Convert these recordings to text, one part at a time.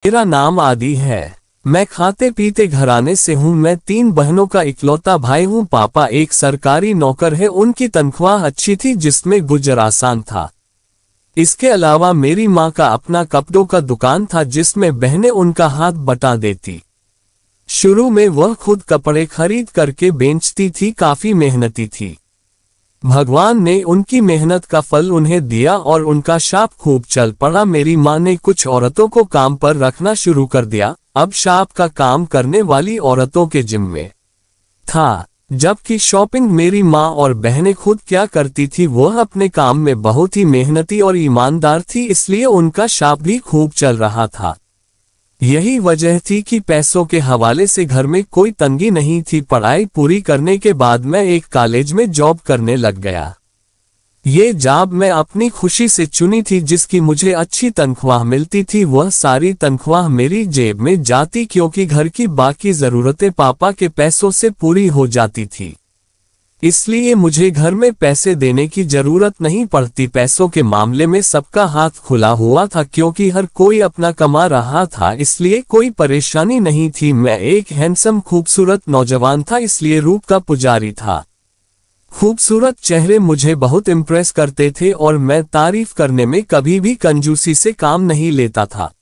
मेरा नाम आदि है। मैं खाते पीते घराने से हूँ। मैं 3 बहनों का इकलौता भाई हूँ। पापा एक सरकारी नौकर है। उनकी तनख्वाह अच्छी थी जिसमें गुजर आसान था। इसके अलावा मेरी माँ का अपना कपड़ों का दुकान था जिसमें बहनें उनका हाथ बटा देती। शुरू में वह खुद कपड़े खरीद करके बेचती थी। काफी मेहनती थी। भगवान ने उनकी मेहनत का फल उन्हें दिया और उनका शाप खूब चल पड़ा। मेरी माँ ने कुछ औरतों को काम पर रखना शुरू कर दिया। अब शाप का काम करने वाली औरतों के जिम्मे था, जबकि शॉपिंग मेरी माँ और बहनें खुद क्या करती थी। वह अपने काम में बहुत ही मेहनती और ईमानदार थी, इसलिए उनका शाप भी खूब चल रहा था। यही वजह थी कि पैसों के हवाले से घर में कोई तंगी नहीं थी। पढ़ाई पूरी करने के बाद मैं एक कॉलेज में जॉब करने लग गया। ये जॉब मैं अपनी खुशी से चुनी थी, जिसकी मुझे अच्छी तनख्वाह मिलती थी। वह सारी तनख्वाह मेरी जेब में जाती क्योंकि घर की बाकी जरूरतें पापा के पैसों से पूरी हो जाती थी। इसलिए मुझे घर में पैसे देने की जरूरत नहीं पड़ती। पैसों के मामले में सबका हाथ खुला हुआ था क्योंकि हर कोई अपना कमा रहा था, इसलिए कोई परेशानी नहीं थी। मैं एक हैंडसम खूबसूरत नौजवान था, इसलिए रूप का पुजारी था। खूबसूरत चेहरे मुझे बहुत इम्प्रेस करते थे और मैं तारीफ करने में कभी भी कंजूसी से काम नहीं लेता था।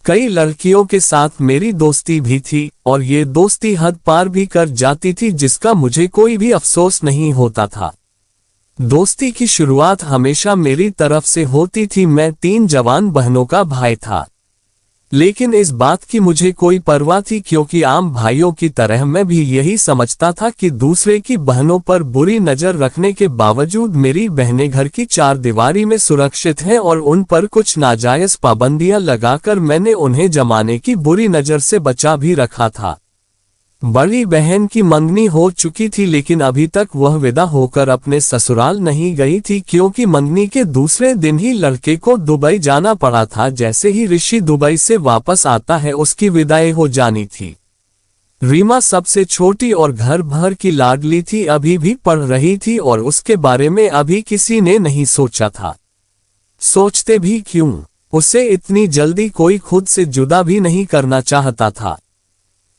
कई लड़कियों के साथ मेरी दोस्ती भी थी और ये दोस्ती हद पार भी कर जाती थी, जिसका मुझे कोई भी अफसोस नहीं होता था। दोस्ती की शुरुआत हमेशा मेरी तरफ से होती थी। मैं 3 जवान बहनों का भाई था, लेकिन इस बात की मुझे कोई परवाह थी क्योंकि आम भाइयों की तरह मैं भी यही समझता था कि दूसरे की बहनों पर बुरी नजर रखने के बावजूद मेरी बहनें घर की 4 दीवारी में सुरक्षित हैं और उन पर कुछ नाजायज पाबंदियां लगाकर मैंने उन्हें जमाने की बुरी नजर से बचा भी रखा था। बड़ी बहन की मंगनी हो चुकी थी, लेकिन अभी तक वह विदा होकर अपने ससुराल नहीं गई थी क्योंकि मंगनी के दूसरे दिन ही लड़के को दुबई जाना पड़ा था। जैसे ही ऋषि दुबई से वापस आता है उसकी विदाई हो जानी थी। रीमा सबसे छोटी और घर भर की लाडली थी, अभी भी पढ़ रही थी और उसके बारे में अभी किसी ने नहीं सोचा था। सोचते भी क्यों, उसे इतनी जल्दी कोई खुद से जुदा भी नहीं करना चाहता था।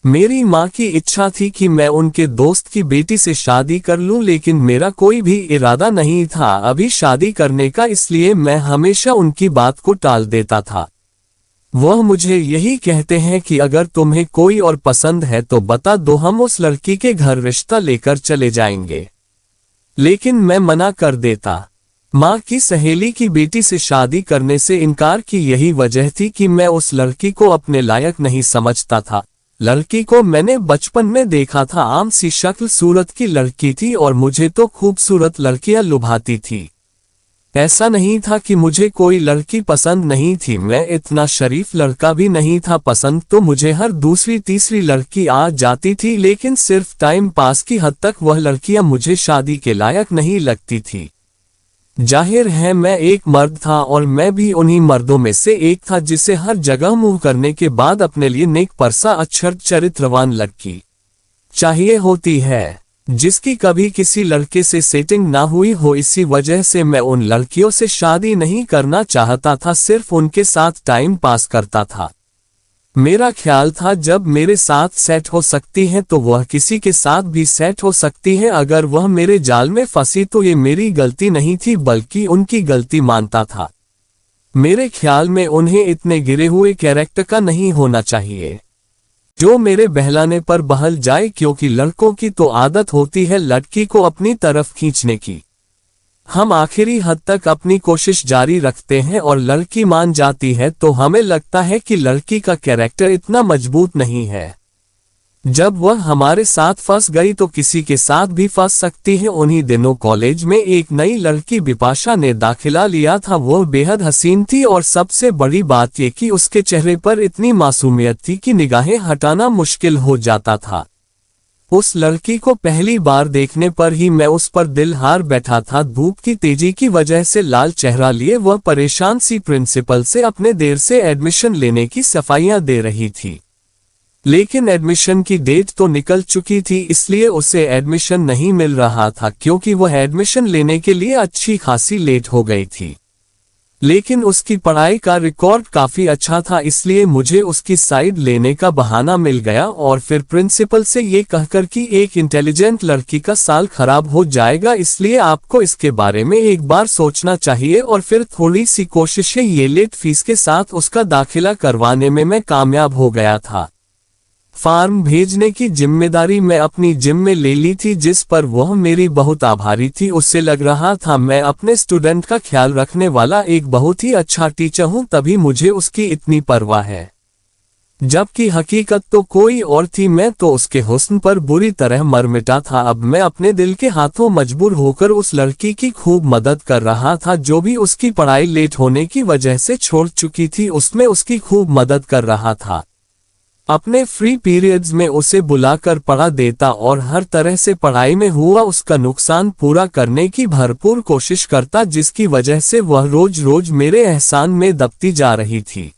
मेरी माँ की इच्छा थी कि मैं उनके दोस्त की बेटी से शादी कर लूं, लेकिन मेरा कोई भी इरादा नहीं था अभी शादी करने का, इसलिए मैं हमेशा उनकी बात को टाल देता था। वह मुझे यही कहते हैं कि अगर तुम्हें कोई और पसंद है तो बता दो, हम उस लड़की के घर रिश्ता लेकर चले जाएंगे। लेकिन मैं मना कर देता। माँ की सहेली की बेटी से शादी करने से इनकार की यही वजह थी कि मैं उस लड़की को अपने लायक नहीं समझता था। लड़की को मैंने बचपन में देखा था, आम सी शक्ल सूरत की लड़की थी और मुझे तो खूबसूरत लड़कियां लुभाती थी। ऐसा नहीं था कि मुझे कोई लड़की पसंद नहीं थी, मैं इतना शरीफ लड़का भी नहीं था। पसंद तो मुझे हर दूसरी तीसरी लड़की आ जाती थी, लेकिन सिर्फ टाइम पास की हद तक वह लड़कियां मुझे शादी के लायक नहीं लगती थी। जाहिर है मैं एक मर्द था और मैं भी उन्हीं मर्दों में से एक था जिसे हर जगह मुंह करने के बाद अपने लिए नेक परसा अक्षर चरित्रवान लड़की चाहिए होती है, जिसकी कभी किसी लड़के से सेटिंग ना हुई हो। इसी वजह से मैं उन लड़कियों से शादी नहीं करना चाहता था, सिर्फ उनके साथ टाइम पास करता था। मेरा ख्याल था जब मेरे साथ सेट हो सकती है तो वह किसी के साथ भी सेट हो सकती है। अगर वह मेरे जाल में फंसी तो ये मेरी गलती नहीं थी बल्कि उनकी गलती मानता था। मेरे ख्याल में उन्हें इतने गिरे हुए कैरेक्टर का नहीं होना चाहिए जो मेरे बहलाने पर बहल जाए, क्योंकि लड़कों की तो आदत होती है लड़की को अपनी तरफ खींचने की। हम आखिरी हद तक अपनी कोशिश जारी रखते हैं और लड़की मान जाती है तो हमें लगता है कि लड़की का कैरेक्टर इतना मजबूत नहीं है। जब वह हमारे साथ फंस गई तो किसी के साथ भी फंस सकती है। उन्हीं दिनों कॉलेज में एक नई लड़की बिपाशा ने दाखिला लिया था। वह बेहद हसीन थी और सबसे बड़ी बात यह कि उसके चेहरे पर इतनी मासूमियत थी कि निगाहें हटाना मुश्किल हो जाता था। उस लड़की को पहली बार देखने पर ही मैं उस पर दिल हार बैठा था। धूप की तेजी की वजह से लाल चेहरा लिए वह परेशान सी प्रिंसिपल से अपने देर से एडमिशन लेने की सफाइयां दे रही थी, लेकिन एडमिशन की डेट तो निकल चुकी थी, इसलिए उसे एडमिशन नहीं मिल रहा था क्योंकि वह एडमिशन लेने के लिए अच्छी खासी लेट हो गई थी। लेकिन उसकी पढ़ाई का रिकॉर्ड काफी अच्छा था, इसलिए मुझे उसकी साइड लेने का बहाना मिल गया और फिर प्रिंसिपल से ये कहकर कि एक इंटेलिजेंट लड़की का साल खराब हो जाएगा, इसलिए आपको इसके बारे में एक बार सोचना चाहिए। और फिर थोड़ी सी कोशिशें ये लेट फीस के साथ उसका दाखिला करवाने में मैं कामयाब हो गया था। फॉर्म भेजने की जिम्मेदारी मैं अपनी जिम्मे ले ली थी, जिस पर वह मेरी बहुत आभारी थी। उससे लग रहा था मैं अपने स्टूडेंट का ख्याल रखने वाला एक बहुत ही अच्छा टीचर हूं, तभी मुझे उसकी इतनी परवाह है। जबकि हकीकत तो कोई और थी, मैं तो उसके हुस्न पर बुरी तरह मर मिटा था। अब मैं अपने दिल के हाथों मजबूर होकर उस लड़की की खूब मदद कर रहा था, जो भी उसकी पढ़ाई लेट होने की वजह से छोड़ चुकी थी, उसमें उसकी खूब मदद कर रहा था। अपने फ्री पीरियड्स में उसे बुलाकर पढ़ा देता और हर तरह से पढ़ाई में हुआ उसका नुकसान पूरा करने की भरपूर कोशिश करता, जिसकी वजह से वह रोज रोज मेरे एहसान में दबती जा रही थी।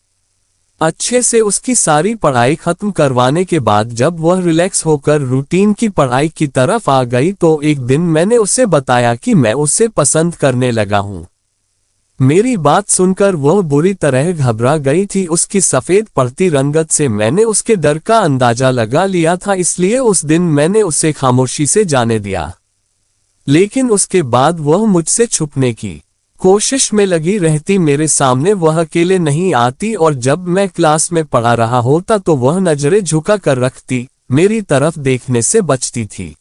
अच्छे से उसकी सारी पढ़ाई खत्म करवाने के बाद जब वह रिलैक्स होकर रूटीन की पढ़ाई की तरफ आ गई, तो एक दिन मैंने उसे बताया कि मैं उसे पसंद करने लगा हूँ। मेरी बात सुनकर वह बुरी तरह घबरा गई थी। उसकी सफेद पड़ती रंगत से मैंने उसके डर का अंदाजा लगा लिया था, इसलिए उस दिन मैंने उसे खामोशी से जाने दिया। लेकिन उसके बाद वह मुझसे छुपने की कोशिश में लगी रहती। मेरे सामने वह अकेले नहीं आती और जब मैं क्लास में पढ़ा रहा होता तो वह नजरें झुका कर रखती, मेरी तरफ देखने से बचती थी।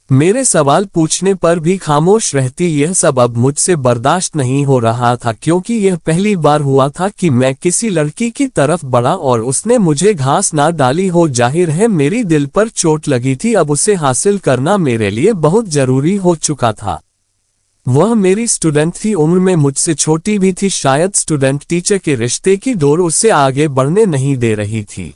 मेरे सवाल पूछने पर भी खामोश रहती। यह सब अब मुझसे बर्दाश्त नहीं हो रहा था, क्योंकि यह पहली बार हुआ था कि मैं किसी लड़की की तरफ बढ़ा और उसने मुझे घास ना डाली हो। जाहिर है मेरी दिल पर चोट लगी थी। अब उसे हासिल करना मेरे लिए बहुत जरूरी हो चुका था। वह मेरी स्टूडेंट थी, उम्र में मुझसे छोटी भी थी। शायद स्टूडेंट टीचर के रिश्ते की डोर उसे आगे बढ़ने नहीं दे रही थी।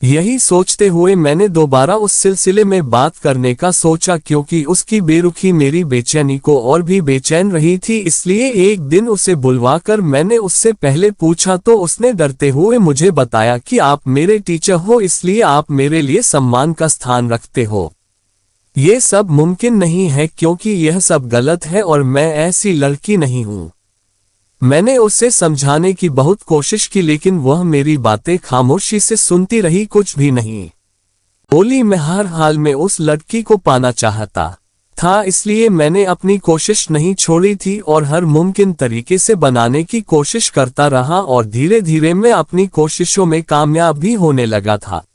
यही सोचते हुए मैंने दोबारा उस सिलसिले में बात करने का सोचा, क्योंकि उसकी बेरुखी मेरी बेचैनी को और भी बेचैन रही थी। इसलिए एक दिन उसे बुलवाकर मैंने उससे पहले पूछा तो उसने डरते हुए मुझे बताया कि आप मेरे टीचर हो, इसलिए आप मेरे लिए सम्मान का स्थान रखते हो। ये सब मुमकिन नहीं है, क्योंकि यह सब गलत है और मैं ऐसी लड़की नहीं हूँ। मैंने उसे समझाने की बहुत कोशिश की, लेकिन वह मेरी बातें खामोशी से सुनती रही, कुछ भी नहीं बोली। मैं हर हाल में उस लड़की को पाना चाहता था, इसलिए मैंने अपनी कोशिश नहीं छोड़ी थी और हर मुमकिन तरीके से बनाने की कोशिश करता रहा और धीरे धीरे मैं अपनी कोशिशों में कामयाब भी होने लगा था।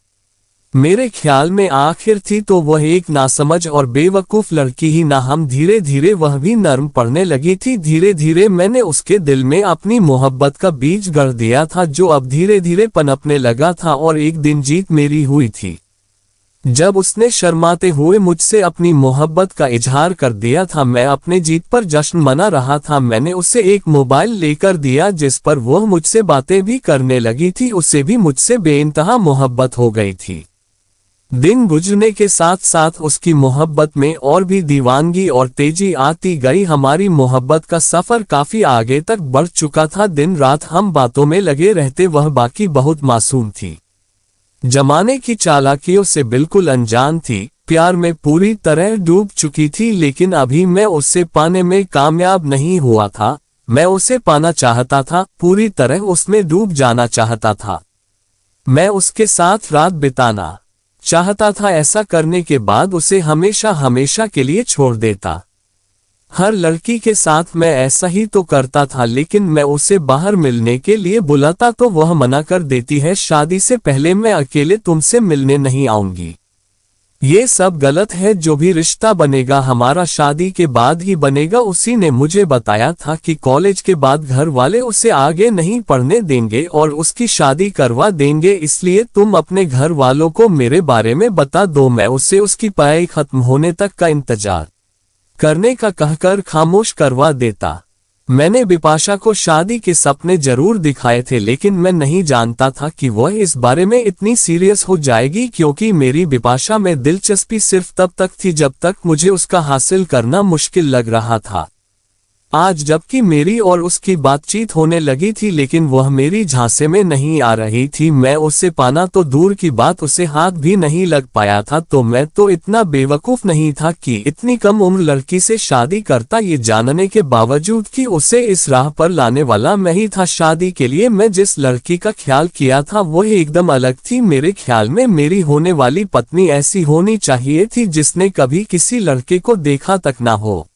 मेरे ख्याल में आखिर थी तो वह एक नासमझ और बेवकूफ लड़की ही ना, हम धीरे धीरे वह भी नर्म पड़ने लगी थी। धीरे धीरे मैंने उसके दिल में अपनी मोहब्बत का बीज गड़ दिया था, जो अब धीरे धीरे पनपने लगा था और एक दिन जीत मेरी हुई थी। जब उसने शर्माते हुए मुझसे अपनी मोहब्बत का इजहार कर दिया था, मैं अपने जीत पर जश्न मना रहा था। मैंने उसे एक मोबाइल लेकर दिया जिस पर वह मुझसे बातें भी करने लगी थी। उसे भी मुझसे बेइंतहा मोहब्बत हो गई थी। दिन गुजरने के साथ साथ उसकी मोहब्बत में और भी दीवानगी और तेजी आती गई। हमारी मोहब्बत का सफर काफी आगे तक बढ़ चुका था। दिन रात हम बातों में लगे रहते। वह बाकी बहुत मासूम थी, जमाने की चालाकियों से बिल्कुल अनजान थी, प्यार में पूरी तरह डूब चुकी थी। लेकिन अभी मैं उसे पाने में कामयाब नहीं हुआ था। मैं उसे पाना चाहता था, पूरी तरह उसमें डूब जाना चाहता था। मैं उसके साथ रात बिताना चाहता था। ऐसा करने के बाद उसे हमेशा हमेशा के लिए छोड़ देता। हर लड़की के साथ मैं ऐसा ही तो करता था, लेकिन मैं उसे बाहर मिलने के लिए बुलाता तो वह मना कर देती है। शादी से पहले मैं अकेले तुमसे मिलने नहीं आऊंगी। ये सब गलत है। जो भी रिश्ता बनेगा हमारा शादी के बाद ही बनेगा। उसी ने मुझे बताया था कि कॉलेज के बाद घर वाले उसे आगे नहीं पढ़ने देंगे और उसकी शादी करवा देंगे, इसलिए तुम अपने घर वालों को मेरे बारे में बता दो। मैं उसे उसकी पढ़ाई खत्म होने तक का इंतजार करने का कहकर खामोश करवा देता। मैंने बिपाशा को शादी के सपने जरूर दिखाए थे, लेकिन मैं नहीं जानता था कि वह इस बारे में इतनी सीरियस हो जाएगी, क्योंकि मेरी बिपाशा में दिलचस्पी सिर्फ तब तक थी जब तक मुझे उसका हासिल करना मुश्किल लग रहा था। आज जबकि मेरी और उसकी बातचीत होने लगी थी लेकिन वह मेरी झांसे में नहीं आ रही थी। मैं उसे पाना तो दूर की बात, उसे हाथ भी नहीं लग पाया था। तो मैं तो इतना बेवकूफ नहीं था कि इतनी कम उम्र लड़की से शादी करता, ये जानने के बावजूद कि उसे इस राह पर लाने वाला मैं ही था। शादी के लिए मैं जिस लड़की का ख्याल किया था वह एकदम अलग थी। मेरे ख्याल में मेरी होने वाली पत्नी ऐसी होनी चाहिए थी जिसने कभी किसी लड़के को देखा तक ना हो,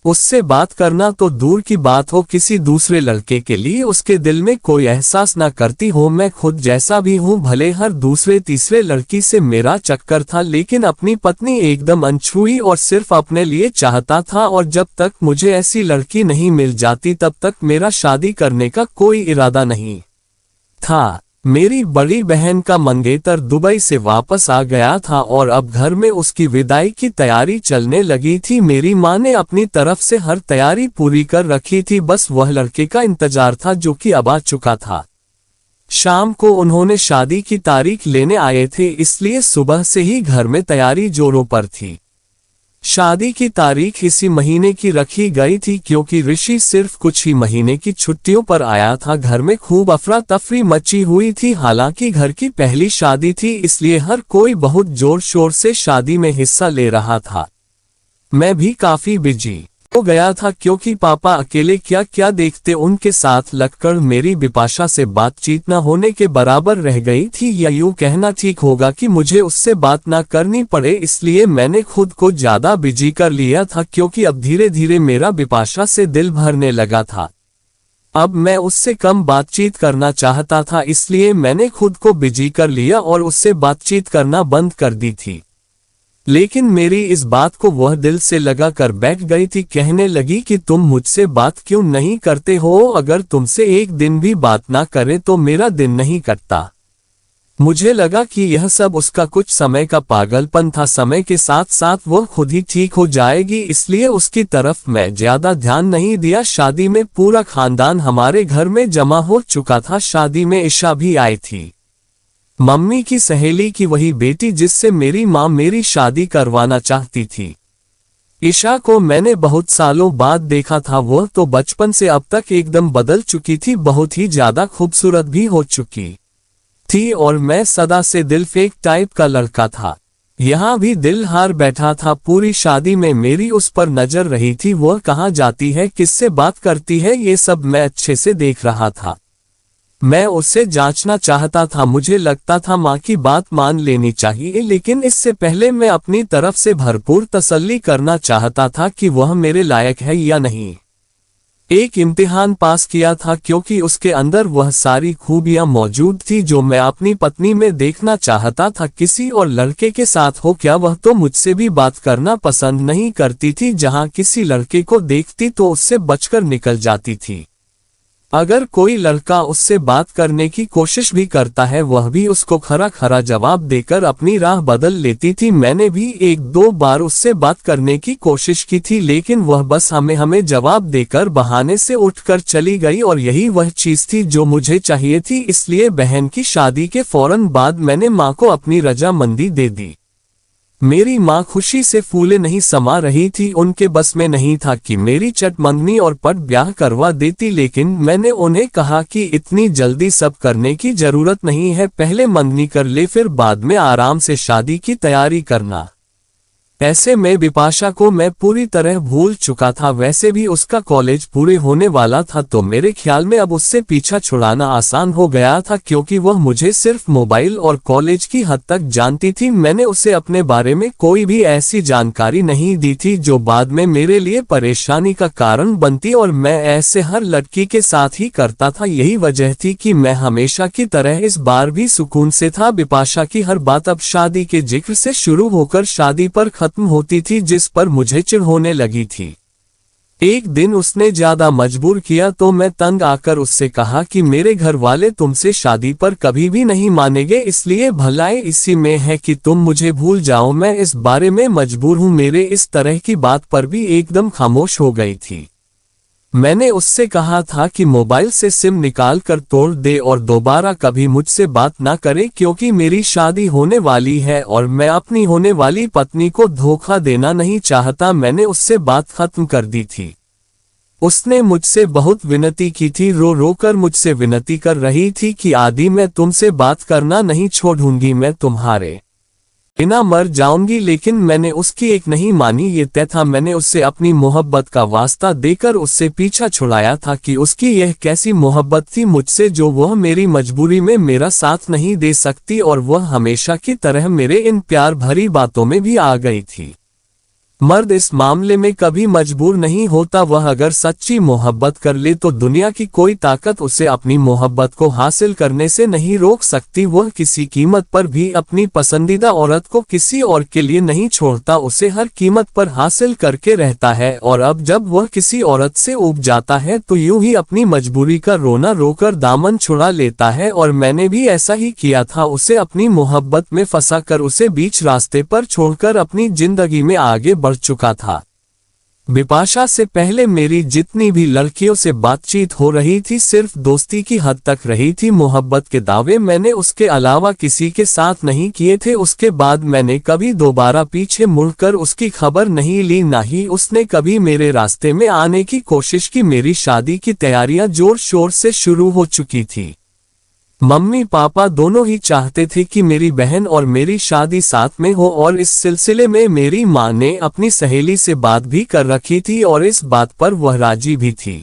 उससे बात करना तो दूर की बात हो, किसी दूसरे लड़के के लिए उसके दिल में कोई एहसास ना करती हो। मैं खुद जैसा भी हूँ, भले हर दूसरे तीसरे लड़की से मेरा चक्कर था, लेकिन अपनी पत्नी एकदम अनछुई और सिर्फ अपने लिए चाहता था। और जब तक मुझे ऐसी लड़की नहीं मिल जाती तब तक मेरा शादी करने का कोई इरादा नहीं था। मेरी बड़ी बहन का मंगेतर दुबई से वापस आ गया था और अब घर में उसकी विदाई की तैयारी चलने लगी थी। मेरी माँ ने अपनी तरफ से हर तैयारी पूरी कर रखी थी, बस वह लड़के का इंतजार था जो कि अब आ चुका था। शाम को उन्होंने शादी की तारीख लेने आए थे, इसलिए सुबह से ही घर में तैयारी जोरों पर थी। शादी की तारीख इसी महीने की रखी गई थी क्योंकि ऋषि सिर्फ कुछ ही महीने की छुट्टियों पर आया था। घर में खूब अफरा तफरी मची हुई थी। हालांकि घर की पहली शादी थी, इसलिए हर कोई बहुत जोर शोर से शादी में हिस्सा ले रहा था। मैं भी काफी बिजी हो गया था क्योंकि पापा अकेले क्या क्या देखते, उनके साथ लगकर मेरी बिपाशा से बातचीत न होने के बराबर रह गई थी। या यूं कहना ठीक होगा कि मुझे उससे बात ना करनी पड़े, इसलिए मैंने खुद को ज्यादा बिजी कर लिया था क्योंकि अब धीरे धीरे मेरा बिपाशा से दिल भरने लगा था। अब मैं उससे कम बातचीत करना चाहता था, इसलिए मैंने खुद को बिजी कर लिया और उससे बातचीत करना बंद कर दी थी। लेकिन मेरी इस बात को वह दिल से लगा कर बैठ गई थी। कहने लगी कि तुम मुझसे बात क्यों नहीं करते हो, अगर तुमसे एक दिन भी बात ना करे तो मेरा दिन नहीं कटता। मुझे लगा कि यह सब उसका कुछ समय का पागलपन था, समय के साथ साथ वह खुद ही ठीक हो जाएगी, इसलिए उसकी तरफ मैं ज्यादा ध्यान नहीं दिया। शादी में पूरा खानदान हमारे घर में जमा हो चुका था। शादी में ईशा भी आई थी, मम्मी की सहेली की वही बेटी जिससे मेरी माँ मेरी शादी करवाना चाहती थी। ईशा को मैंने बहुत सालों बाद देखा था। वह तो बचपन से अब तक एकदम बदल चुकी थी, बहुत ही ज्यादा खूबसूरत भी हो चुकी थी और मैं सदा से दिल फेंक टाइप का लड़का था। यहाँ भी दिल हार बैठा था। पूरी शादी में मेरी उस पर नजर रही थी, वह कहाँ जाती है, किससे बात करती है, ये सब मैं अच्छे से देख रहा था। मैं उससे जांचना चाहता था। मुझे लगता था माँ की बात मान लेनी चाहिए, लेकिन इससे पहले मैं अपनी तरफ से भरपूर तसल्ली करना चाहता था कि वह मेरे लायक है या नहीं। एक इम्तिहान पास किया था क्योंकि उसके अंदर वह सारी खूबियां मौजूद थी जो मैं अपनी पत्नी में देखना चाहता था। किसी और लड़के के साथ हो क्या, वह तो मुझसे भी बात करना पसंद नहीं करती थी। जहां किसी लड़के को देखती तो उससे बचकर निकल जाती थी। अगर कोई लड़का उससे बात करने की कोशिश भी करता है, वह भी उसको खरा खरा जवाब देकर अपनी राह बदल लेती थी। मैंने भी एक दो बार उससे बात करने की कोशिश की थी, लेकिन वह बस हमें जवाब देकर बहाने से उठकर चली गई और यही वह चीज थी जो मुझे चाहिए थी। इसलिए बहन की शादी के फौरन बाद मैंने माँ को अपनी रजामंदी दे दी। मेरी माँ खुशी से फूले नहीं समा रही थी। उनके बस में नहीं था कि मेरी चट मंगनी और पट ब्याह करवा देती, लेकिन मैंने उन्हें कहा कि इतनी जल्दी सब करने की जरूरत नहीं है, पहले मंगनी कर ले, फिर बाद में आराम से शादी की तैयारी करना। ऐसे में बिपाशा को मैं पूरी तरह भूल चुका था। वैसे भी उसका कॉलेज पूरे होने वाला था, तो मेरे ख्याल में अब उससे पीछा छुड़ाना आसान हो गया था क्योंकि वह मुझे सिर्फ मोबाइल और कॉलेज की हद तक जानती थी। मैंने उसे अपने बारे में कोई भी ऐसी जानकारी नहीं दी थी जो बाद में मेरे लिए परेशानी का कारण बनती, और मैं ऐसे हर लड़की के साथ ही करता था। यही वजह थी कि मैं हमेशा की तरह इस बार भी सुकून से था। बिपाशा की हर बात अब शादी के जिक्र से शुरू होकर शादी पर खत्म होती थी, जिस पर मुझे चिढ़ होने लगी थी। एक दिन उसने ज्यादा मजबूर किया तो मैं तंग आकर उससे कहा कि मेरे घर वाले तुमसे शादी पर कभी भी नहीं मानेंगे, इसलिए भलाई इसी में है कि तुम मुझे भूल जाओ। मैं इस बारे में मजबूर हूँ। मेरे इस तरह की बात पर भी एकदम खामोश हो गई थी। मैंने उससे कहा था कि मोबाइल से सिम निकाल कर तोड़ दे और दोबारा कभी मुझसे बात ना करे क्योंकि मेरी शादी होने वाली है और मैं अपनी होने वाली पत्नी को धोखा देना नहीं चाहता। मैंने उससे बात खत्म कर दी थी। उसने मुझसे बहुत विनती की थी, रो रो कर मुझसे विनती कर रही थी कि आदि मैं तुमसे बात करना नहीं छोड़ूंगी, मैं तुम्हारे बिना मर जाऊंगी। लेकिन मैंने उसकी एक नहीं मानी। ये तय था, मैंने उससे अपनी मोहब्बत का वास्ता देकर उससे पीछा छुड़ाया था कि उसकी यह कैसी मोहब्बत थी मुझसे जो वह मेरी मजबूरी में मेरा साथ नहीं दे सकती, और वह हमेशा की तरह मेरे इन प्यार भरी बातों में भी आ गई थी। मर्द इस मामले में कभी मजबूर नहीं होता। वह अगर सच्ची मोहब्बत कर ले तो दुनिया की कोई ताकत उसे अपनी मोहब्बत को हासिल करने से नहीं रोक सकती। वह किसी कीमत पर भी अपनी पसंदीदा औरत को किसी और के लिए नहीं छोड़ता, उसे हर कीमत पर हासिल करके रहता है। और अब जब वह किसी औरत से ऊब जाता है तो यूं ही अपनी मजबूरी का रोना रोकर दामन छुड़ा लेता है। और मैंने भी ऐसा ही किया था, उसे अपनी मोहब्बत में फंसाकर उसे बीच रास्ते पर छोड़कर अपनी जिंदगी में आगे बढ़ चुका था। बिपाशा से पहले मेरी जितनी भी लड़कियों से बातचीत हो रही थी सिर्फ दोस्ती की हद तक रही थी। मोहब्बत के दावे मैंने उसके अलावा किसी के साथ नहीं किए थे। उसके बाद मैंने कभी दोबारा पीछे मुड़कर उसकी खबर नहीं ली, ना ही उसने कभी मेरे रास्ते में आने की कोशिश की। मेरी शादी की तैयारियां जोर शोर से शुरू हो चुकी थी। मम्मी पापा दोनों ही चाहते थे कि मेरी बहन और मेरी शादी साथ में हो, और इस सिलसिले में मेरी मां ने अपनी सहेली से बात भी कर रखी थी और इस बात पर वह राजी भी थी।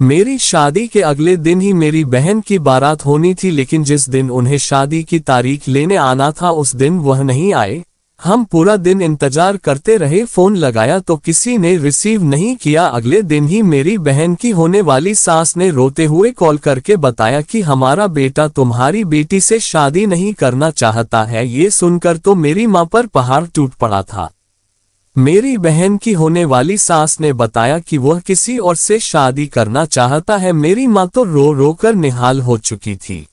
मेरी शादी के अगले दिन ही मेरी बहन की बारात होनी थी, लेकिन जिस दिन उन्हें शादी की तारीख लेने आना था उस दिन वह नहीं आए। हम पूरा दिन इंतजार करते रहे, फोन लगाया तो किसी ने रिसीव नहीं किया। अगले दिन ही मेरी बहन की होने वाली सास ने रोते हुए कॉल करके बताया कि हमारा बेटा तुम्हारी बेटी से शादी नहीं करना चाहता है। ये सुनकर तो मेरी मां पर पहाड़ टूट पड़ा था। मेरी बहन की होने वाली सास ने बताया कि वह किसी और से शादी करना चाहता है। मेरी मां तो रो रो कर निहाल हो चुकी थी,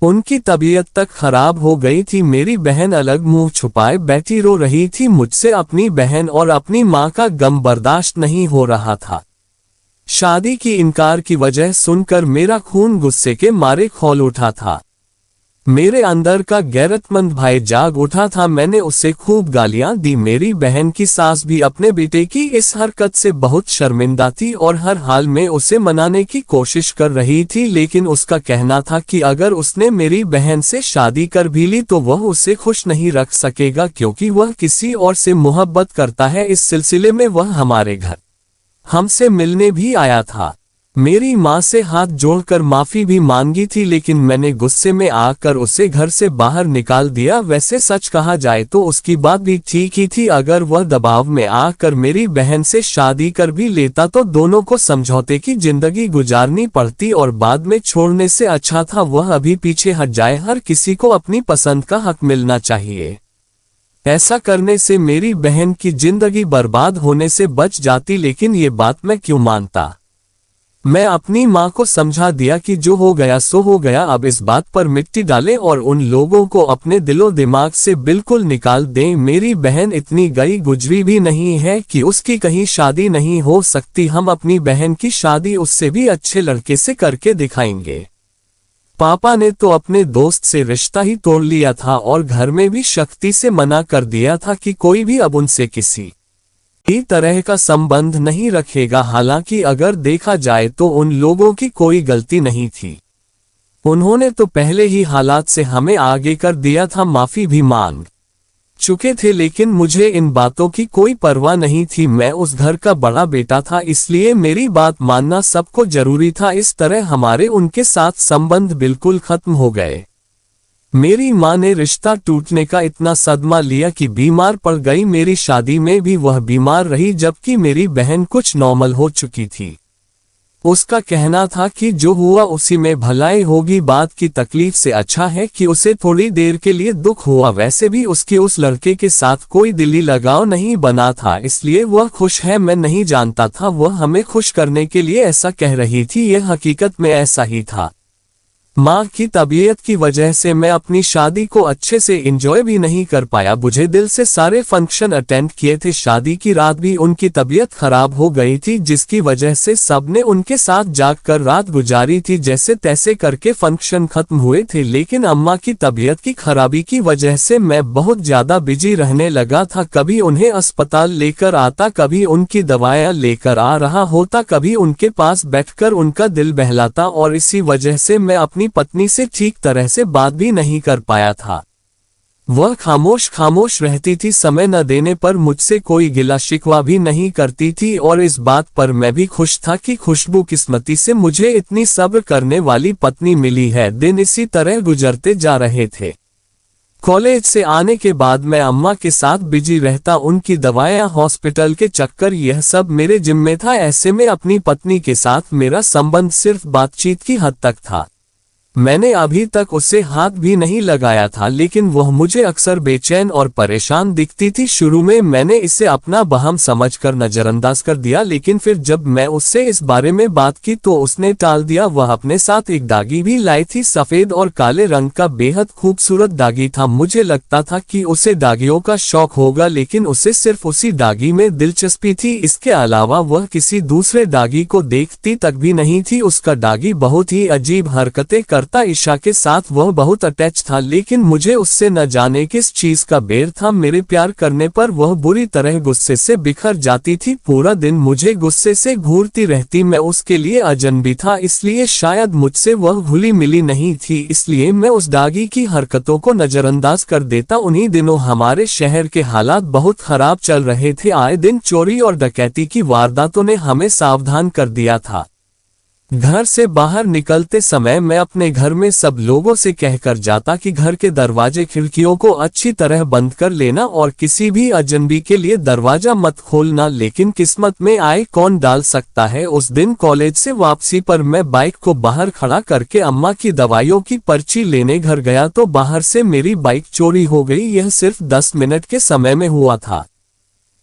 उनकी तबीयत तक खराब हो गई थी। मेरी बहन अलग मुंह छुपाए बैठी रो रही थी। मुझसे अपनी बहन और अपनी मां का गम बर्दाश्त नहीं हो रहा था। शादी की इनकार की वजह सुनकर मेरा खून गुस्से के मारे खौल उठा था। मेरे अंदर का गैरतमंद भाई जाग उठा था। मैंने उसे खूब गालियां दी। मेरी बहन की सास भी अपने बेटे की इस हरकत से बहुत शर्मिंदा थी और हर हाल में उसे मनाने की कोशिश कर रही थी, लेकिन उसका कहना था कि अगर उसने मेरी बहन से शादी कर भी ली तो वह उसे खुश नहीं रख सकेगा क्योंकि वह किसी और से मोहब्बत करता है। इस सिलसिले में वह हमारे घर हमसे मिलने भी आया था। मेरी मां से हाथ जोड़कर माफी भी मांगी थी, लेकिन मैंने गुस्से में आकर उसे घर से बाहर निकाल दिया। वैसे सच कहा जाए तो उसकी बात भी ठीक ही थी। अगर वह दबाव में आकर मेरी बहन से शादी कर भी लेता तो दोनों को समझौते की जिंदगी गुजारनी पड़ती और बाद में छोड़ने से अच्छा था वह अभी पीछे हट जाए। हर किसी को अपनी पसंद का हक मिलना चाहिए। ऐसा करने से मेरी बहन की जिंदगी बर्बाद होने से बच जाती, लेकिन ये बात मैं क्यों मानता। मैं अपनी मां को समझा दिया कि जो हो गया सो हो गया, अब इस बात पर मिट्टी डालें और उन लोगों को अपने दिलो दिमाग से बिल्कुल निकाल दें। मेरी बहन इतनी गई गुजरी भी नहीं है कि उसकी कहीं शादी नहीं हो सकती। हम अपनी बहन की शादी उससे भी अच्छे लड़के से करके दिखाएंगे। पापा ने तो अपने दोस्त से रिश्ता ही तोड़ लिया था और घर में भी सख्ती से मना कर दिया था कि कोई भी अब उनसे किसी ही तरह का संबंध नहीं रखेगा। हालांकि अगर देखा जाए तो उन लोगों की कोई गलती नहीं थी, उन्होंने तो पहले ही हालात से हमें आगे कर दिया था। माफी भी मांग चुके थे, लेकिन मुझे इन बातों की कोई परवाह नहीं थी। मैं उस घर का बड़ा बेटा था, इसलिए मेरी बात मानना सबको जरूरी था। इस तरह हमारे उनके साथ संबंध बिल्कुल खत्म हो गए। मेरी मां ने रिश्ता टूटने का इतना सदमा लिया कि बीमार पड़ गई। मेरी शादी में भी वह बीमार रही, जबकि मेरी बहन कुछ नॉर्मल हो चुकी थी। उसका कहना था कि जो हुआ उसी में भलाई होगी। बात की तकलीफ से अच्छा है कि उसे थोड़ी देर के लिए दुख हुआ। वैसे भी उसके उस लड़के के साथ कोई दिली लगाव नहीं बना था, इसलिए वह खुश है। मैं नहीं जानता था वह हमें खुश करने के लिए ऐसा कह रही थी, यह हकीकत में ऐसा ही था। माँ की तबीयत की वजह से मैं अपनी शादी को अच्छे से एंजॉय भी नहीं कर पाया। मुझे दिल से सारे फंक्शन अटेंड किए थे। शादी की रात भी उनकी तबीयत खराब हो गई थी, जिसकी वजह से सबने उनके साथ जागकर रात गुजारी थी। जैसे तैसे करके फंक्शन खत्म हुए थे, लेकिन अम्मा की तबीयत की खराबी की वजह से मैं बहुत ज्यादा बिजी रहने लगा था। कभी उन्हें अस्पताल लेकर आता, कभी उनकी दवाइयाँ लेकर आ रहा होता, कभी उनके पास बैठकर उनका दिल बहलाता, और इसी वजह से मैं अपनी पत्नी से ठीक तरह से बात भी नहीं कर पाया था। वह खामोश खामोश रहती थी, समय न देने पर मुझसे कोई गिला शिकवा भी नहीं करती थी, और इस बात पर मैं भी खुश था कि खुशबुकिस्मती से मुझे इतनी सब्र करने वाली पत्नी मिली है। दिन इसी तरह गुजरते जा रहे थे। कॉलेज से आने के बाद मैं अम्मा के साथ बिजी रहता, उनकी दवाइयाँ, हॉस्पिटल के चक्कर, यह सब मेरे जिम्मे था। ऐसे में अपनी पत्नी के साथ मेरा संबंध सिर्फ बातचीत की हद तक था। मैंने अभी तक उसे हाथ भी नहीं लगाया था, लेकिन वह मुझे अक्सर बेचैन और परेशान दिखती थी। शुरू में मैंने इसे अपना बहम समझकर नजरअंदाज कर दिया, लेकिन फिर जब मैं उससे इस बारे में बात की तो उसने टाल दिया। वह अपने साथ एक डागी भी लाई थी, सफेद और काले रंग का बेहद खूबसूरत डागी था। मुझे लगता था कि उसे डागियों का शौक होगा, लेकिन उसे सिर्फ उसी डागी में दिलचस्पी थी। इसके अलावा वह किसी दूसरे डागी को देखती तक भी नहीं थी। उसका डागी बहुत ही अजीब हरकतें ईशा के साथ वह बहुत अटैच था, लेकिन मुझे उससे न जाने किस चीज का बैर था। मेरे प्यार करने पर वह बुरी तरह गुस्से से बिखर जाती थी। पूरा दिन मुझे गुस्से से घूरती रहती। मैं उसके लिए अजनबी था, इसलिए शायद मुझसे वह घुली मिली नहीं थी, इसलिए मैं उस डागी की हरकतों को नजरअंदाज कर देता। उन्हीं दिनों हमारे शहर के हालात बहुत खराब चल रहे थे। आए दिन चोरी और डकैती की वारदातों ने हमें सावधान कर दिया था। घर से बाहर निकलते समय मैं अपने घर में सब लोगों से कहकर जाता कि घर के दरवाजे खिड़कियों को अच्छी तरह बंद कर लेना और किसी भी अजनबी के लिए दरवाजा मत खोलना। लेकिन किस्मत में आए कौन डाल सकता है। उस दिन कॉलेज से वापसी पर मैं बाइक को बाहर खड़ा करके अम्मा की दवाइयों की पर्ची लेने घर गया तो बाहर से मेरी बाइक चोरी हो गई। यह सिर्फ 10 मिनट के समय में हुआ था।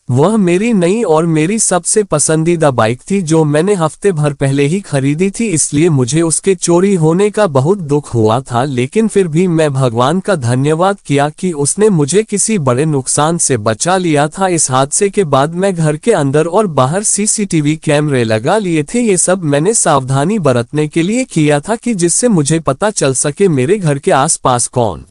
वह मेरी नई और मेरी सबसे पसंदीदा बाइक थी, जो मैंने हफ्ते भर पहले ही खरीदी थी, इसलिए मुझे उसके चोरी होने का बहुत दुख हुआ था। लेकिन फिर भी मैं भगवान का धन्यवाद किया कि उसने मुझे किसी बड़े नुकसान से बचा लिया था। इस हादसे के बाद मैं घर के अंदर और बाहर सीसीटीवी कैमरे लगा लिए थे। ये सब मैंने सावधानी बरतने के लिए किया था कि जिससे मुझे पता चल सके मेरे घर के आसपास कौन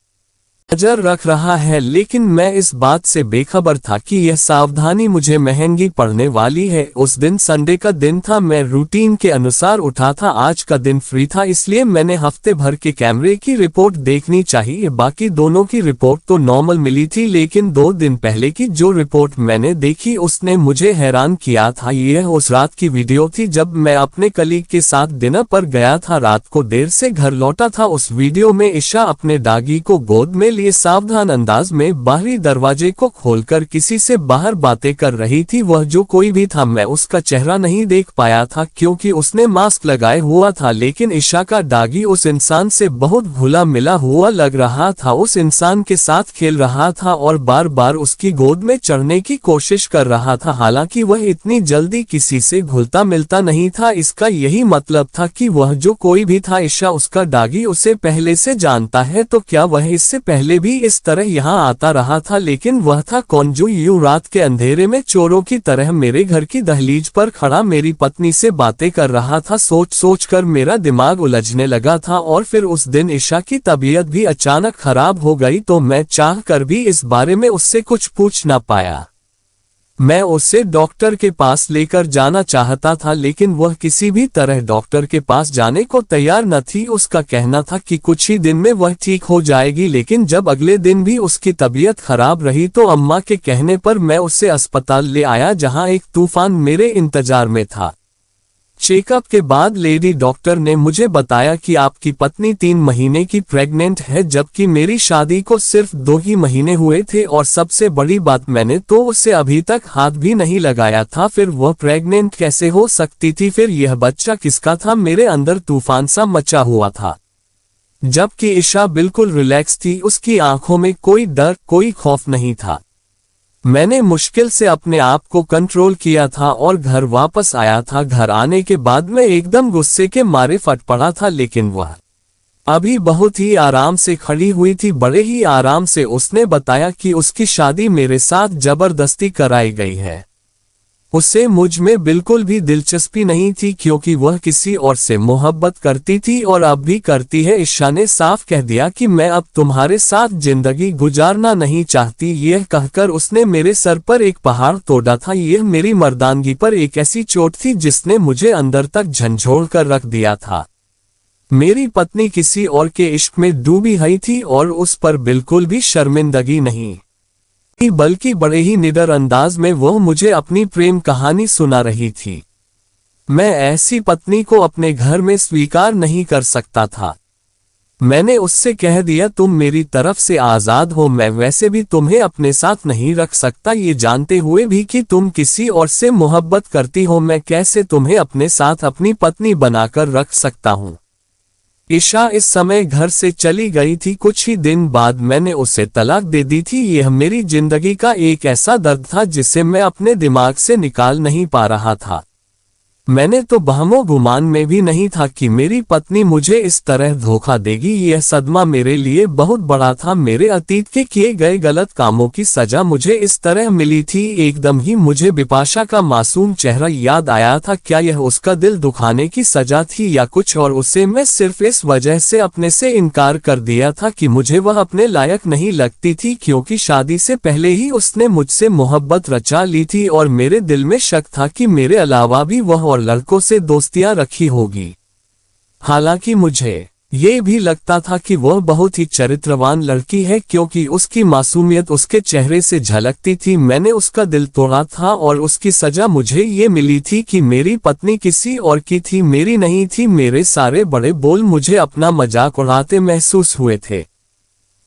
नजर रख रहा है। लेकिन मैं इस बात से बेखबर था कि यह सावधानी मुझे महंगी पड़ने वाली है। उस दिन संडे का दिन था। मैं रूटीन के अनुसार उठा था। आज का दिन फ्री था, इसलिए मैंने हफ्ते भर के कैमरे की रिपोर्ट देखनी चाहिए। बाकी दोनों की रिपोर्ट तो नॉर्मल मिली थी, लेकिन 2 दिन पहले की जो रिपोर्ट मैंने देखी उसने मुझे हैरान किया था। यह उस रात की वीडियो थी जब मैं अपने कलीग के साथ डिनर पर गया था। रात को देर से घर लौटा था। उस वीडियो में ईशा अपने डागी को गोद में लिए सावधान अंदाज में बाहरी दरवाजे को खोलकर किसी से बाहर बातें कर रही थी। वह जो कोई भी था, मैं उसका चेहरा नहीं देख पाया था क्योंकि उसने मास्क लगाए हुआ था, लेकिन ईशा का डागी उस इंसान से बहुत घुला मिला हुआ लग रहा था। उस इंसान के साथ खेल रहा था और बार बार उसकी गोद में चढ़ने की कोशिश कर रहा था। हालांकि वह इतनी जल्दी किसी से घुलता मिलता नहीं था। इसका यही मतलब था कि वह जो कोई भी था, ईशा उसका डागी उसे पहले से जानता है। तो क्या वह इससे पहले भी इस तरह यहाँ आता रहा था? लेकिन वह था कौन जो यूं रात के अंधेरे में चोरों की तरह मेरे घर की दहलीज पर खड़ा मेरी पत्नी से बातें कर रहा था? सोच सोच कर मेरा दिमाग उलझने लगा था। और फिर उस दिन ईशा की तबीयत भी अचानक खराब हो गई, तो मैं चाह कर भी इस बारे में उससे कुछ पूछ ना पाया। मैं उसे डॉक्टर के पास लेकर जाना चाहता था, लेकिन वह किसी भी तरह डॉक्टर के पास जाने को तैयार न थी। उसका कहना था कि कुछ ही दिन में वह ठीक हो जाएगी। लेकिन जब अगले दिन भी उसकी तबीयत खराब रही तो अम्मा के कहने पर मैं उसे अस्पताल ले आया, जहां एक तूफान मेरे इंतजार में था। चेकअप के बाद लेडी डॉक्टर ने मुझे बताया कि आपकी पत्नी 3 महीने की प्रेग्नेंट है, जबकि मेरी शादी को सिर्फ 2 ही महीने हुए थे। और सबसे बड़ी बात, मैंने तो उसे अभी तक हाथ भी नहीं लगाया था। फिर वह प्रेग्नेंट कैसे हो सकती थी? फिर यह बच्चा किसका था? मेरे अंदर तूफान सा मचा हुआ था, जबकि ईशा बिल्कुल रिलैक्स थी। उसकी आंखों में कोई डर, कोई खौफ नहीं था। मैंने मुश्किल से अपने आप को कंट्रोल किया था और घर वापस आया था। घर आने के बाद मैं एकदम गुस्से के मारे फट पड़ा था, लेकिन वह अभी बहुत ही आराम से खड़ी हुई थी। बड़े ही आराम से उसने बताया कि उसकी शादी मेरे साथ जबरदस्ती कराई गई है। उसे मुझ में बिल्कुल भी दिलचस्पी नहीं थी क्योंकि वह किसी और से मोहब्बत करती थी और अब भी करती है। ईशा ने साफ कह दिया कि मैं अब तुम्हारे साथ जिंदगी गुजारना नहीं चाहती। यह कहकर उसने मेरे सर पर एक पहाड़ तोड़ा था। यह मेरी मर्दानगी पर एक ऐसी चोट थी जिसने मुझे अंदर तक झंझोड़ कर रख दिया था। मेरी पत्नी किसी और के इश्क में डूबी हुई थी और उस पर बिल्कुल भी शर्मिंदगी नहीं, बल्कि बड़े ही निडर अंदाज में वह मुझे अपनी प्रेम कहानी सुना रही थी। मैं ऐसी पत्नी को अपने घर में स्वीकार नहीं कर सकता था। मैंने उससे कह दिया तुम मेरी तरफ से आजाद हो, मैं वैसे भी तुम्हें अपने साथ नहीं रख सकता। ये जानते हुए भी कि तुम किसी और से मोहब्बत करती हो, मैं कैसे तुम्हें अपने साथ अपनी पत्नी बनाकर रख सकता हूँ। ईशा इस समय घर से चली गई थी। कुछ ही दिन बाद मैंने उसे तलाक दे दी थी। यह मेरी जिंदगी का एक ऐसा दर्द था जिसे मैं अपने दिमाग से निकाल नहीं पा रहा था। मैंने तो बहमो गुमान में भी नहीं था कि मेरी पत्नी मुझे इस तरह धोखा देगी। यह सदमा मेरे लिए बहुत बड़ा था। मेरे अतीत के किए गए गलत कामों की सजा मुझे इस तरह मिली थी। एकदम ही मुझे बिपाशा का मासूम चेहरा याद आया था। क्या यह उसका दिल दुखाने की सजा थी या कुछ और? उसे मैं सिर्फ इस वजह से अपने से इनकार कर दिया था कि मुझे वह अपने लायक नहीं लगती थी, क्योंकि शादी से पहले ही उसने मुझसे मोहब्बत रचा ली थी और मेरे दिल में शक था कि मेरे अलावा भी वह और लड़कों से दोस्तियां रखी होगी। हालांकि मुझे ये भी लगता था कि वह बहुत ही चरित्रवान लड़की है, क्योंकि उसकी मासूमियत उसके चेहरे से झलकती थी। मैंने उसका दिल तोड़ा था और उसकी सजा मुझे ये मिली थी कि मेरी पत्नी किसी और की थी, मेरी नहीं थी। मेरे सारे बड़े बोल मुझे अपना मजाक उड़ाते महसूस हुए थे।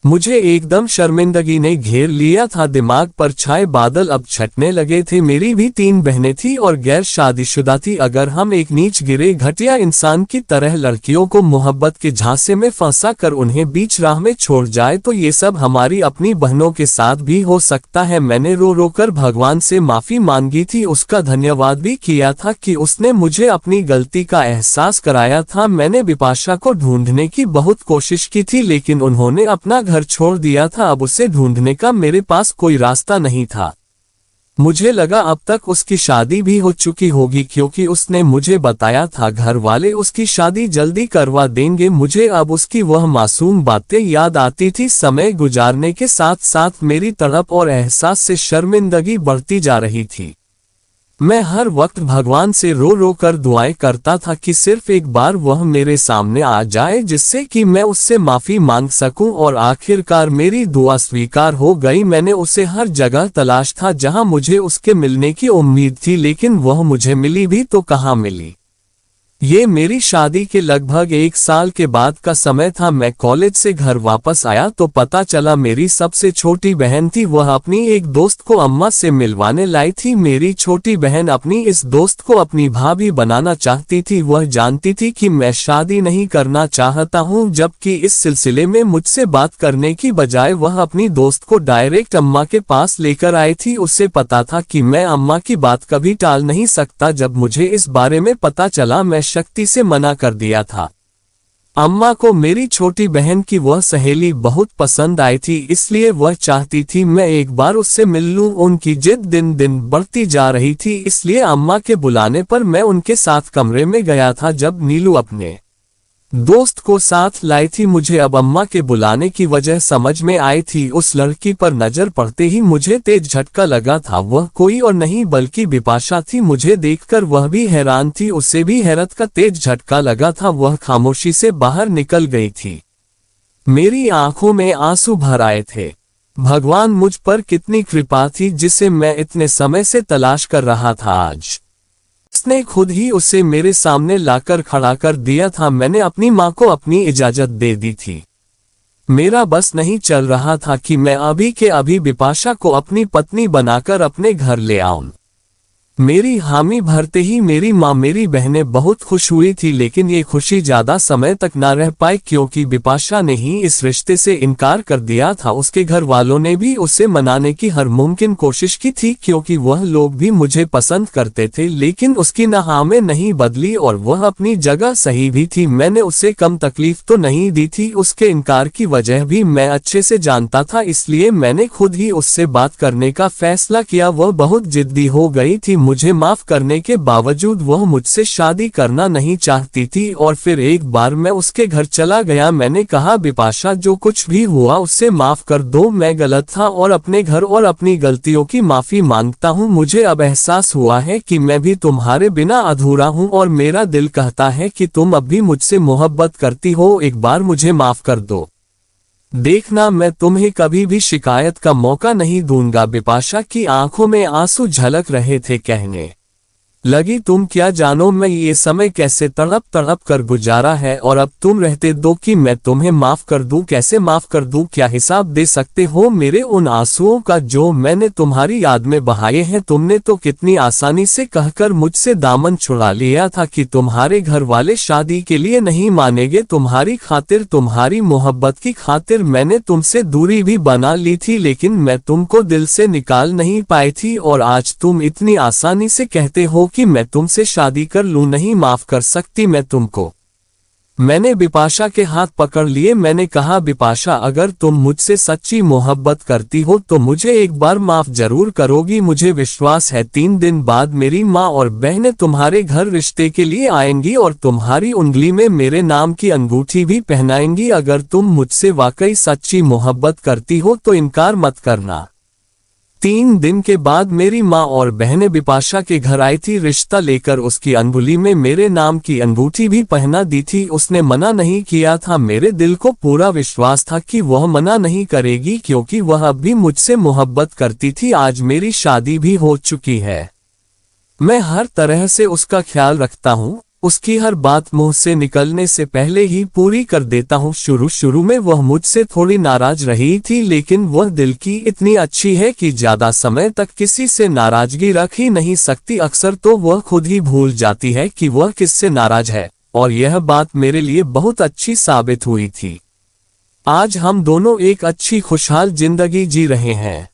मुझे एकदम शर्मिंदगी ने घेर लिया था। दिमाग पर छाए बादल अब छटने लगे थे। मेरी भी 3 बहनें थी और गैर शादीशुदा थी। अगर हम एक नीच गिरे घटिया इंसान की तरह लड़कियों को मोहब्बत के झांसे में फंसा कर उन्हें बीच राह में छोड़ जाए तो ये सब हमारी अपनी बहनों के साथ भी हो सकता है। मैंने रो रो कर भगवान से माफी मांगी थी, उसका धन्यवाद भी किया था कि उसने मुझे अपनी गलती का एहसास कराया था। मैंने बिपाशा को ढूंढने की बहुत कोशिश की थी, लेकिन उन्होंने अपना घर छोड़ दिया था। अब उसे ढूंढने का मेरे पास कोई रास्ता नहीं था। मुझे लगा अब तक उसकी शादी भी हो चुकी होगी, क्योंकि उसने मुझे बताया था घर वाले उसकी शादी जल्दी करवा देंगे। मुझे अब उसकी वह मासूम बातें याद आती थी। समय गुजारने के साथ साथ मेरी तड़प और एहसास से शर्मिंदगी बढ़ती जा रही थी। मैं हर वक्त भगवान से रो रो कर दुआएं करता था कि सिर्फ एक बार वह मेरे सामने आ जाए, जिससे कि मैं उससे माफी मांग सकूं। और आखिरकार मेरी दुआ स्वीकार हो गई। मैंने उसे हर जगह तलाश था जहां मुझे उसके मिलने की उम्मीद थी, लेकिन वह मुझे मिली भी तो कहां मिली। ये मेरी शादी के लगभग 1 साल के बाद का समय था। मैं कॉलेज से घर वापस आया तो पता चला मेरी सबसे छोटी बहन थी। वह अपनी एक दोस्त को अम्मा से मिलवाने लाई थी। मेरी छोटी बहन अपनी इस दोस्त को अपनी भाभी बनाना चाहती थी। वह जानती थी कि मैं शादी नहीं करना चाहता हूं, जबकि इस सिलसिले में मुझसे बात करने की बजाय वह अपनी दोस्त को डायरेक्ट अम्मा के पास लेकर आई थी। उसे पता था कि मैं अम्मा की बात कभी टाल नहीं सकता। जब मुझे इस बारे में पता चला मैं शक्ति से मना कर दिया था। अम्मा को मेरी छोटी बहन की वह सहेली बहुत पसंद आई थी, इसलिए वह चाहती थी मैं एक बार उससे मिल लूं। उनकी जिद दिन दिन बढ़ती जा रही थी, इसलिए अम्मा के बुलाने पर मैं उनके साथ कमरे में गया था। जब नीलू अपने दोस्त को साथ लाई थी, मुझे अब अम्मा के बुलाने की वजह समझ में आई थी। उस लड़की पर नजर पड़ते ही मुझे तेज झटका लगा था। वह कोई और नहीं बल्कि बिपाशा थी। मुझे देखकर वह भी हैरान थी, उसे भी हैरत का तेज झटका लगा था। वह खामोशी से बाहर निकल गई थी। मेरी आंखों में आंसू भर आए थे। भगवान मुझ पर कितनी कृपा थी, जिसे मैं इतने समय से तलाश कर रहा था। आज उसने खुद ही उसे मेरे सामने लाकर खड़ा कर दिया था। मैंने अपनी माँ को अपनी इजाजत दे दी थी। मेरा बस नहीं चल रहा था कि मैं अभी के अभी बिपाशा को अपनी पत्नी बनाकर अपने घर ले आऊं। मेरी हामी भरते ही मेरी माँ मेरी बहनें बहुत खुश हुई थी, लेकिन ये खुशी ज्यादा समय तक ना रह पाई क्योंकि बिपाशा ने ही इस रिश्ते से इनकार कर दिया था। उसके घर वालों ने भी उसे मनाने की हर मुमकिन कोशिश की थी क्योंकि वह लोग भी मुझे पसंद करते थे, लेकिन उसकी नाकामी नहीं बदली और वह अपनी जगह सही भी थी। मैंने उसे कम तकलीफ तो नहीं दी थी, उसके इनकार की वजह भी मैं अच्छे से जानता था, इसलिए मैंने खुद ही उससे बात करने का फैसला किया। वह बहुत जिद्दी हो गई थी, मुझे माफ करने के बावजूद वह मुझसे शादी करना नहीं चाहती थी और फिर एक बार मैं उसके घर चला गया। मैंने कहा, बिपाशा जो कुछ भी हुआ उससे माफ कर दो, मैं गलत था और अपने घर और अपनी गलतियों की माफी मांगता हूँ। मुझे अब एहसास हुआ है कि मैं भी तुम्हारे बिना अधूरा हूँ और मेरा दिल कहता है कि तुम अब भी मुझसे मोहब्बत करती हो, एक बार मुझे माफ कर दो। देखना, मैं तुम्हें कभी भी शिकायत का मौका नहीं दूंगा। बिपाशा की आंखों में आंसू झलक रहे थे, कहने लगी, तुम क्या जानो मैं ये समय कैसे तड़प तड़प कर गुजारा है और अब तुम रहते दो कि मैं तुम्हें माफ कर दूं। कैसे माफ कर दूं? क्या हिसाब दे सकते हो मेरे उन आंसुओं का जो मैंने तुम्हारी याद में बहाए हैं? तुमने तो कितनी आसानी से कहकर मुझसे दामन छुड़ा लिया था कि तुम्हारे घर वाले शादी के लिए नहीं मानेंगे। तुम्हारी खातिर, तुम्हारी मोहब्बत की खातिर मैंने तुमसे दूरी भी बना ली थी, लेकिन मैं तुमको दिल से निकाल नहीं पाई थी और आज तुम इतनी आसानी से कहते हो कि मैं तुमसे शादी कर लूं। नहीं, माफ कर सकती मैं तुमको। मैंने बिपाशा के हाथ पकड़ लिए। मैंने कहा, बिपाशा अगर तुम मुझसे सच्ची मोहब्बत करती हो तो मुझे एक बार माफ जरूर करोगी। मुझे विश्वास है 3 दिन बाद मेरी माँ और बहनें तुम्हारे घर रिश्ते के लिए आएंगी और तुम्हारी उंगली में मेरे नाम की अंगूठी भी पहनाएंगी। अगर तुम मुझसे वाकई सच्ची मोहब्बत करती हो तो इनकार मत करना। 3 दिन के बाद मेरी माँ और बहनें बिपाशा के घर आई थी रिश्ता लेकर। उसकी अंगुली में मेरे नाम की अंगूठी भी पहना दी थी। उसने मना नहीं किया था। मेरे दिल को पूरा विश्वास था कि वह मना नहीं करेगी क्योंकि वह अब भी मुझसे मोहब्बत करती थी। आज मेरी शादी भी हो चुकी है। मैं हर तरह से उसका ख्याल रखता हूँ, उसकी हर बात मुंह से निकलने से पहले ही पूरी कर देता हूँ। शुरू में वह मुझसे थोड़ी नाराज रही थी, लेकिन वह दिल की इतनी अच्छी है कि ज्यादा समय तक किसी से नाराजगी रख ही नहीं सकती। अक्सर तो वह खुद ही भूल जाती है कि वह किससे नाराज है और यह बात मेरे लिए बहुत अच्छी साबित हुई थी। आज हम दोनों एक अच्छी खुशहाल जिंदगी जी रहे हैं।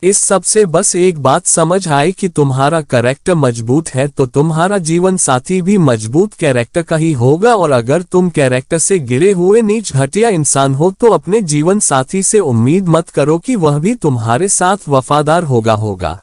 इस सब से बस एक बात समझ आई कि तुम्हारा कैरेक्टर मजबूत है तो तुम्हारा जीवन साथी भी मजबूत कैरेक्टर का ही होगा, और अगर तुम कैरेक्टर से गिरे हुए नीच घटिया इंसान हो तो अपने जीवन साथी से उम्मीद मत करो कि वह भी तुम्हारे साथ वफादार होगा।